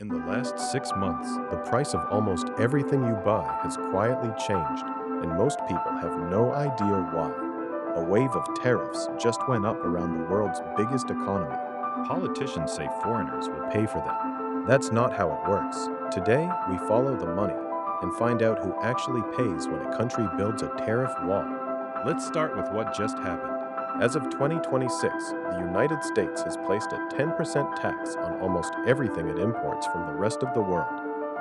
In the last 6 months, the price of almost everything you buy has quietly changed, and most people have no idea why. A wave of tariffs just went up around the world's biggest economy. Politicians say foreigners will pay for them. That's not how it works. Today, we follow the money and find out who actually pays when a country builds a tariff wall. Let's start with what just happened. As of 2026, the United States has placed a 10% tax on almost everything it imports from the rest of the world.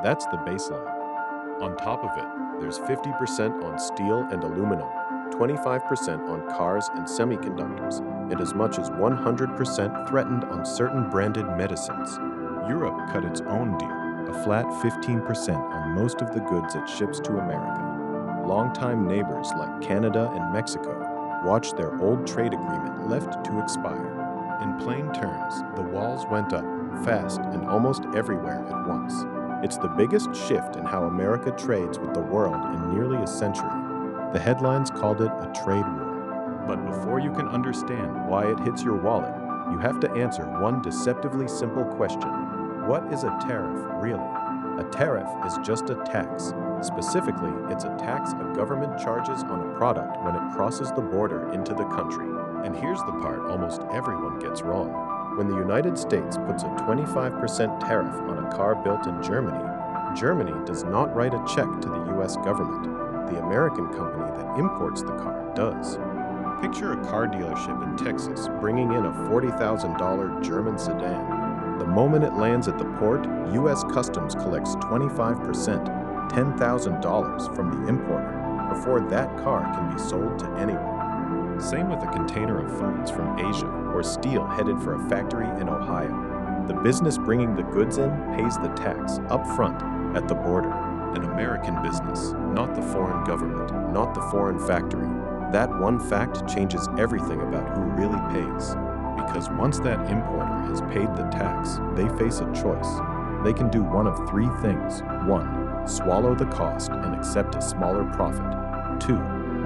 That's the baseline. On top of it, there's 50% on steel and aluminum, 25% on cars and semiconductors, and as much as 100% threatened on certain branded medicines. Europe cut its own deal, a flat 15% on most of the goods it ships to America. Longtime neighbors like Canada and Mexico watched their old trade agreement left to expire. In plain terms, the walls went up, fast and almost everywhere at once. It's the biggest shift in how America trades with the world in nearly a century. The headlines called it a trade war. But before you can understand why it hits your wallet, you have to answer one deceptively simple question. What is a tariff really? A tariff is just a tax. Specifically, it's a tax a government charges on a product when it crosses the border into the country. And here's the part almost everyone gets wrong. When the United States puts a 25% tariff on a car built in Germany, Germany does not write a check to the US government. The American company that imports the car does. Picture a car dealership in Texas bringing in a $40,000 German sedan. The moment it lands at the port, US Customs collects 25%. $10,000 from the importer before that car can be sold to anyone. Same with a container of phones from Asia or steel headed for a factory in Ohio. The business bringing the goods in pays the tax up front at the border. An American business, not the foreign government, not the foreign factory. That one fact changes everything about who really pays. Because once that importer has paid the tax, they face a choice. They can do one of three things. 1. Swallow the cost and accept a smaller profit. 2.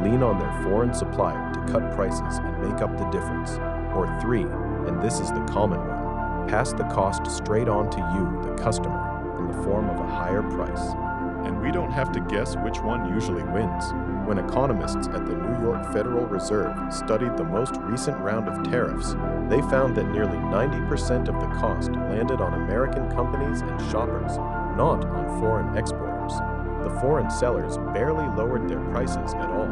Lean on their foreign supplier to cut prices and make up the difference. Or 3, and this is the common one, pass the cost straight on to you, the customer, in the form of a higher price. And we don't have to guess which one usually wins. When economists at the New York Federal Reserve studied the most recent round of tariffs, they found that nearly 90% of the cost landed on American companies and shoppers, not on foreign exporters. The foreign sellers barely lowered their prices at all.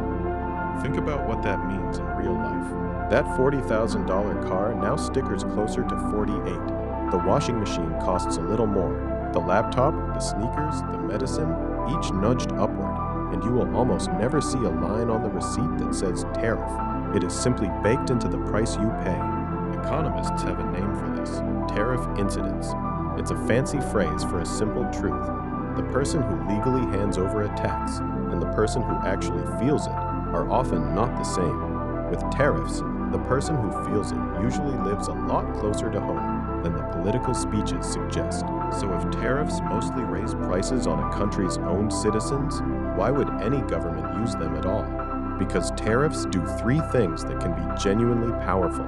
Think about what that means in real life. That $40,000 car now stickers closer to $48,000. The washing machine costs a little more. The laptop, the sneakers, the medicine, each nudged upward, and you will almost never see a line on the receipt that says tariff. It is simply baked into the price you pay. Economists have a name for this: tariff incidence. It's a fancy phrase for a simple truth. The person who legally hands over a tax and the person who actually feels it are often not the same. With tariffs, the person who feels it usually lives a lot closer to home than the political speeches suggest. So if tariffs mostly raise prices on a country's own citizens, why would any government use them at all? Because tariffs do three things that can be genuinely powerful.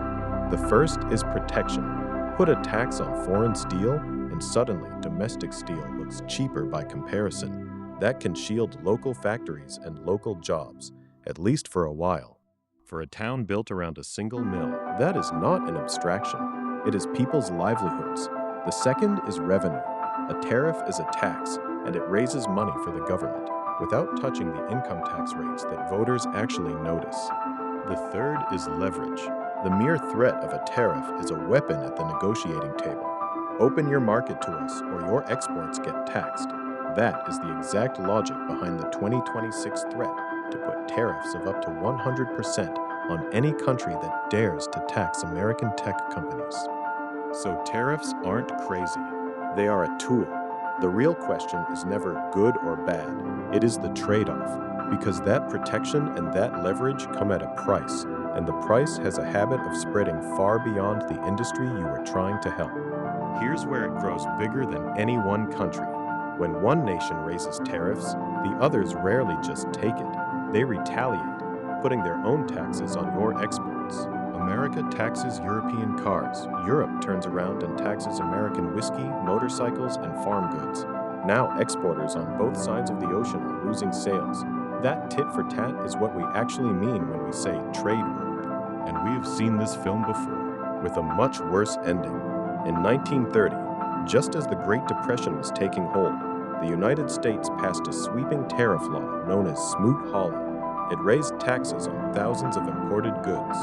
The first is protection. Put a tax on foreign steel, and suddenly domestic steel looks cheaper by comparison. That can shield local factories and local jobs, at least for a while. For a town built around a single mill, that is not an abstraction. It is people's livelihoods. The second is revenue. A tariff is a tax, and it raises money for the government, without touching the income tax rates that voters actually notice. The third is leverage. The mere threat of a tariff is a weapon at the negotiating table. Open your market to us, or your exports get taxed. That is the exact logic behind the 2026 threat to put tariffs of up to 100% on any country that dares to tax American tech companies. So tariffs aren't crazy. They are a tool. The real question is never good or bad. It is the trade-off, because that protection and that leverage come at a price, and the price has a habit of spreading far beyond the industry you are trying to help. Here's where it grows bigger than any one country. When one nation raises tariffs, the others rarely just take it. They retaliate, putting their own taxes on your exports. America taxes European cars. Europe turns around and taxes American whiskey, motorcycles, and farm goods. Now exporters on both sides of the ocean are losing sales. That tit for tat is what we actually mean when we say trade war. And we have seen this film before, with a much worse ending. In 1930, just as the Great Depression was taking hold, the United States passed a sweeping tariff law known as Smoot-Hawley. It raised taxes on thousands of imported goods.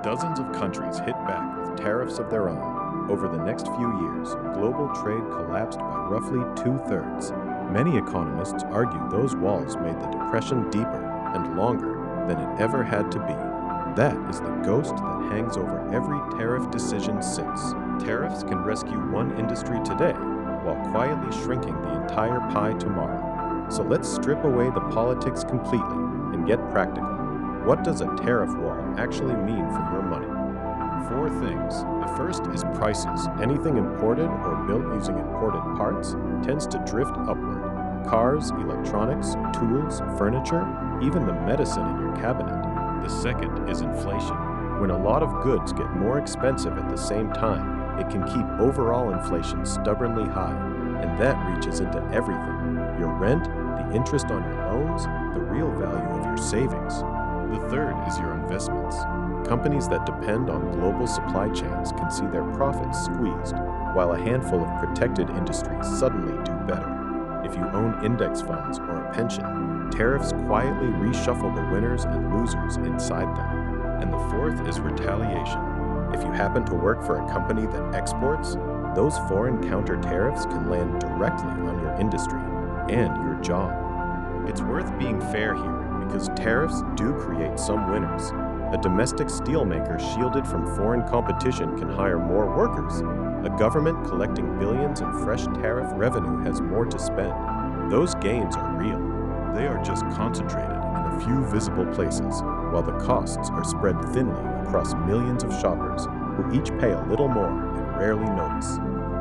Dozens of countries hit back with tariffs of their own. Over the next few years, global trade collapsed by roughly 2/3. Many economists argue those walls made the depression deeper and longer than it ever had to be. That is the ghost that hangs over every tariff decision since. Tariffs can rescue one industry today while quietly shrinking the entire pie tomorrow. So let's strip away the politics completely and get practical. What does a tariff wall actually mean for your money? 4 things. The first is prices. Anything imported or built using imported parts tends to drift upward. Cars, electronics, tools, furniture, even the medicine in your cabinet. The second is inflation. When a lot of goods get more expensive at the same time, it can keep overall inflation stubbornly high, and that reaches into everything. Your rent, the interest on your loans, the real value of your savings. The third is your investments. Companies that depend on global supply chains can see their profits squeezed, while a handful of protected industries suddenly do better. If you own index funds or a pension, tariffs quietly reshuffle the winners and losers inside them. And the fourth is retaliation. If you happen to work for a company that exports, those foreign counter tariffs can land directly on your industry and your job. It's worth being fair here, because tariffs do create some winners. A domestic steelmaker shielded from foreign competition can hire more workers. A government collecting billions in fresh tariff revenue has more to spend. Those gains are real. They are just concentrated in a few visible places, while the costs are spread thinly across millions of shoppers who each pay a little more and rarely notice.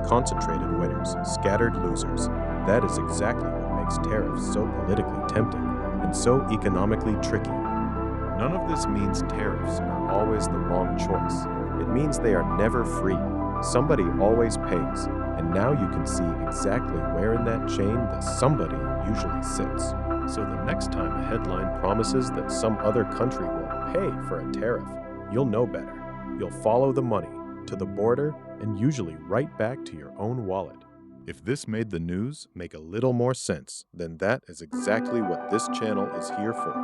Concentrated winners, scattered losers. That is exactly what makes tariffs so politically tempting and so economically tricky. None of this means tariffs are always the wrong choice. It means they are never free. Somebody always pays, and now you can see exactly where in that chain the somebody usually sits. So the next time a headline promises that some other country will pay for a tariff, you'll know better. You'll follow the money to the border and usually right back to your own wallet. If this made the news make a little more sense, then that is exactly what this channel is here for.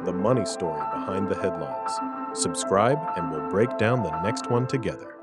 The money story behind the headlines. Subscribe and we'll break down the next one together.